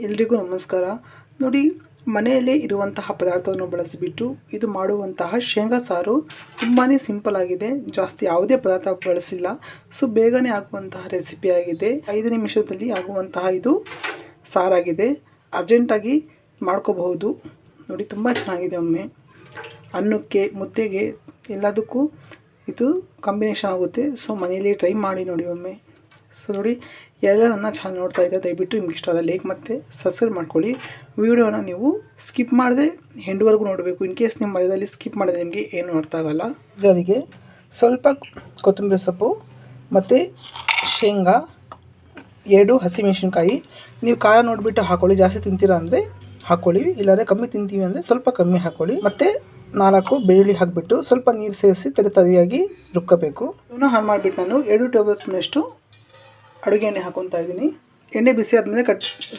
ಎಲ್ರಿಗೂ ನಮಸ್ಕಾರ. ನೋಡಿ, ಮನೆಯಲ್ಲೇ ಇರುವಂತಹ ಪದಾರ್ಥವನ್ನು ಬಳಸಿಬಿಟ್ಟು ಇದು ಮಾಡುವಂತಹ ಶೇಂಗಾ ಸಾರು ತುಂಬಾ ಸಿಂಪಲ್ ಆಗಿದೆ. ಜಾಸ್ತಿ ಯಾವುದೇ ಪದಾರ್ಥ ಬಳಸಿಲ್ಲ. ಸೊ ಬೇಗನೆ ಆಗುವಂತಹ ರೆಸಿಪಿ ಆಗಿದೆ. 5 ನಿಮಿಷದಲ್ಲಿ ಆಗುವಂತಹ ಇದು ಸಾರಾಗಿದೆ. ಅರ್ಜೆಂಟಾಗಿ ಮಾಡ್ಕೋಬಹುದು. ನೋಡಿ, ತುಂಬ ಚೆನ್ನಾಗಿದೆ. ಒಮ್ಮೆ ಅನ್ನಕ್ಕೆ, ಮುದ್ದೆಗೆ ಎಲ್ಲದಕ್ಕೂ ಇದು ಕಾಂಬಿನೇಷನ್ ಆಗುತ್ತೆ. ಸೊ ಮನೆಯಲ್ಲಿ ಟ್ರೈ ಮಾಡಿ ನೋಡಿ ಒಮ್ಮೆ. ಸೊ ನೋಡಿ, ಎಲ್ಲ ನನ್ನ ಚಾನಲ್ ನೋಡ್ತಾ ಇದ್ದರೆ ದಯವಿಟ್ಟು ನಿಮ್ಗೆ ಇಷ್ಟ ಆದ ಲೈಕ್ ಮತ್ತು ಸಬ್ಸ್ಕ್ರೈಬ್ ಮಾಡ್ಕೊಳ್ಳಿ. ವಿಡಿಯೋನ ನೀವು ಸ್ಕಿಪ್ ಮಾಡದೆ ಎಂಡ್ವರೆಗೂ ನೋಡಬೇಕು. ಇನ್ ಕೇಸ್ ನಿಮ್ಮ ಮಧ್ಯದಲ್ಲಿ ಸ್ಕಿಪ್ ಮಾಡಿದ್ರೆ ನಿಮಗೆ ಏನು ಅರ್ಥ ಆಗೋಲ್ಲ. ಅದಕ್ಕೆ ಸ್ವಲ್ಪ ಕೊತ್ತಂಬರಿ ಸೊಪ್ಪು ಮತ್ತು ಶೇಂಗಾ, 2 ಹಸಿಮೆಣಸಿನ್ಕಾಯಿ. ನೀವು ಖಾರ ನೋಡಿಬಿಟ್ಟು ಹಾಕ್ಕೊಳ್ಳಿ. ಜಾಸ್ತಿ ತಿಂತೀರಾ ಅಂದರೆ ಹಾಕ್ಕೊಳ್ಳಿ, ಇಲ್ಲಾಂದರೆ ಕಮ್ಮಿ ತಿಂತೀವಿ ಅಂದರೆ ಸ್ವಲ್ಪ ಕಮ್ಮಿ ಹಾಕ್ಕೊಳ್ಳಿ. ಮತ್ತು 4 ಬೆಳ್ಳುಳ್ಳಿ ಹಾಕಿಬಿಟ್ಟು ಸ್ವಲ್ಪ ನೀರು ಸೇರಿಸಿ ತರಿಯಾಗಿ ರುಬ್ಕೋಬೇಕು. ಇವನ್ನ ಆನ್ ಮಾಡಿಬಿಟ್ಟು ನಾನು 2 ಟೇಬಲ್ ಸ್ಪೂನಷ್ಟು ಅಡುಗೆ ಎಣ್ಣೆ ಹಾಕೊತಾ ಇದ್ದೀನಿ. ಎಣ್ಣೆ ಬಿಸಿ ಆದಮೇಲೆ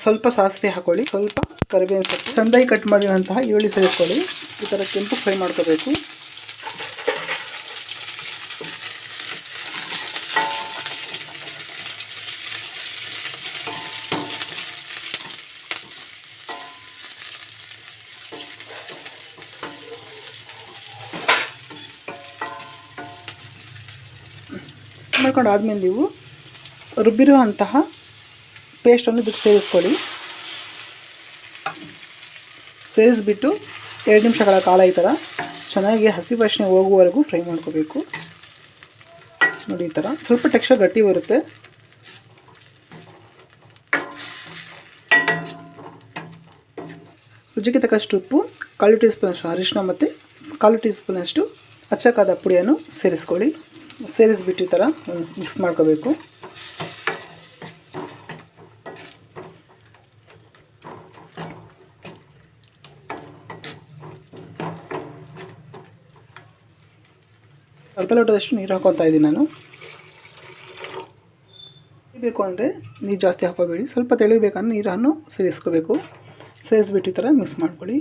ಸ್ವಲ್ಪ ಸಾಸಿವೆ ಹಾಕ್ಕೊಳ್ಳಿ, ಸ್ವಲ್ಪ ಕರಿಬೇವಿನ ಸೊಪ್ಪು, ಸಣ್ಣದಾಗಿ ಕಟ್ ಮಾಡಿರೋಂತಹ ಈರುಳ್ಳಿ ಸೇರಿಸ್ಕೊಳ್ಳಿ. ಈ ಥರ ಕೆಂಪು ಫ್ರೈ ಮಾಡ್ಕೋಬೇಕು. ಮಾಡ್ಕೊಂಡು ಆದಮೇಲೆ ನೀವು ರುಬ್ಬಿರುವಂತಹ ಪೇಸ್ಟನ್ನು ಇದಕ್ಕೆ ಸೇರಿಸ್ಕೊಳ್ಳಿ. ಸೇರಿಸ್ಬಿಟ್ಟು 2 ನಿಮಿಷಗಳ ಕಾಲ ಈ ಥರ ಚೆನ್ನಾಗಿ ಹಸಿ ವಾಸನೆ ಹೋಗುವವರೆಗೂ ಫ್ರೈ ಮಾಡ್ಕೋಬೇಕು. ನೋಡಿ, ಈ ಥರ ಸ್ವಲ್ಪ ಟೆಕ್ಸ್ಚರ್ ಗಟ್ಟಿ ಬರುತ್ತೆ. ರುಚಿಗೆ ತಕ್ಕಷ್ಟು ಉಪ್ಪು, 1/4 ಟೀ ಸ್ಪೂನಷ್ಟು ಅರಿಶಿನ ಮತ್ತು 1/4 ಟೀ ಸ್ಪೂನಷ್ಟು ಅಚ್ಚಕಾದ ಪುಡಿಯನ್ನು ಸೇರಿಸ್ಕೊಳ್ಳಿ. ಸೇರಿಸ್ಬಿಟ್ಟು ಈ ಥರ ಮಿಕ್ಸ್ ಮಾಡ್ಕೋಬೇಕು. ಅರ್ಧ ಲೋಟದಷ್ಟು ನೀರು ಹಾಕೊತಾ ಇದ್ದೀನಿ ನಾನು. ಬೇಕು ಅಂದರೆ ನೀರು ಜಾಸ್ತಿ ಹಾಕೋಬೇಡಿ. ಸ್ವಲ್ಪ ತೆಳಿಬೇಕಂದ್ರೆ ನೀರನ್ನು ಸೇರಿಸ್ಕೋಬೇಕು. ಸೇರಿಸ್ಬಿಟ್ಟು ಈ ಥರ ಮಿಕ್ಸ್ ಮಾಡ್ಕೊಳ್ಳಿ.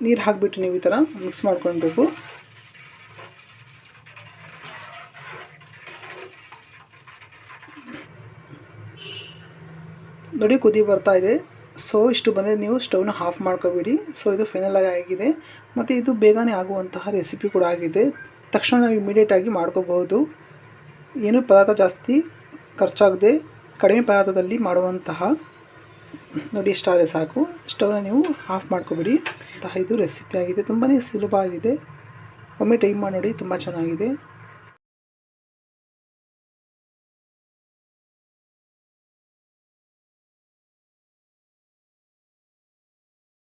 ನೀರು ಹಾಕಿಬಿಟ್ಟು ನೀವು ಈ ಥರ ಮಿಕ್ಸ್ ಮಾಡ್ಕೊಳ್ಬೇಕು. ನೋಡಿ, ಕುದಿ ಬರ್ತಾ ಇದೆ. ಸೊ ಇಷ್ಟು ಬಂದರೆ ನೀವು ಸ್ಟವ್ನ ಆಫ್ ಮಾಡ್ಕೋಬೇಡಿ. ಸೊ ಇದು ಫೈನಲ್ ಆಗಿದೆ ಮತ್ತು ಇದು ಬೇಗನೆ ಆಗುವಂತಹ ರೆಸಿಪಿ ಕೂಡ ಆಗಿದೆ. ತಕ್ಷಣ ಇಮಿಡಿಯೇಟಾಗಿ ಮಾಡ್ಕೋಬಹುದು. ಏನು ಪದಾರ್ಥ ಜಾಸ್ತಿ ಖರ್ಚಾಗದೆ ಕಡಿಮೆ ಪದಾರ್ಥದಲ್ಲಿ ಮಾಡುವಂತಹ ನೋಡಿ, ಇಷ್ಟಾದರೆ ಸಾಕು. ಸ್ಟವ್ನ ನೀವು ಆಫ್ ಮಾಡ್ಕೋಬೇಡಿ. ಇದು ರೆಸಿಪಿ ಆಗಿದೆ. ತುಂಬಾ ಸುಲಭ ಆಗಿದೆ. ಒಮ್ಮೆ ಟ್ರೈ ಮಾಡಿ ನೋಡಿ, ತುಂಬ ಚೆನ್ನಾಗಿದೆ.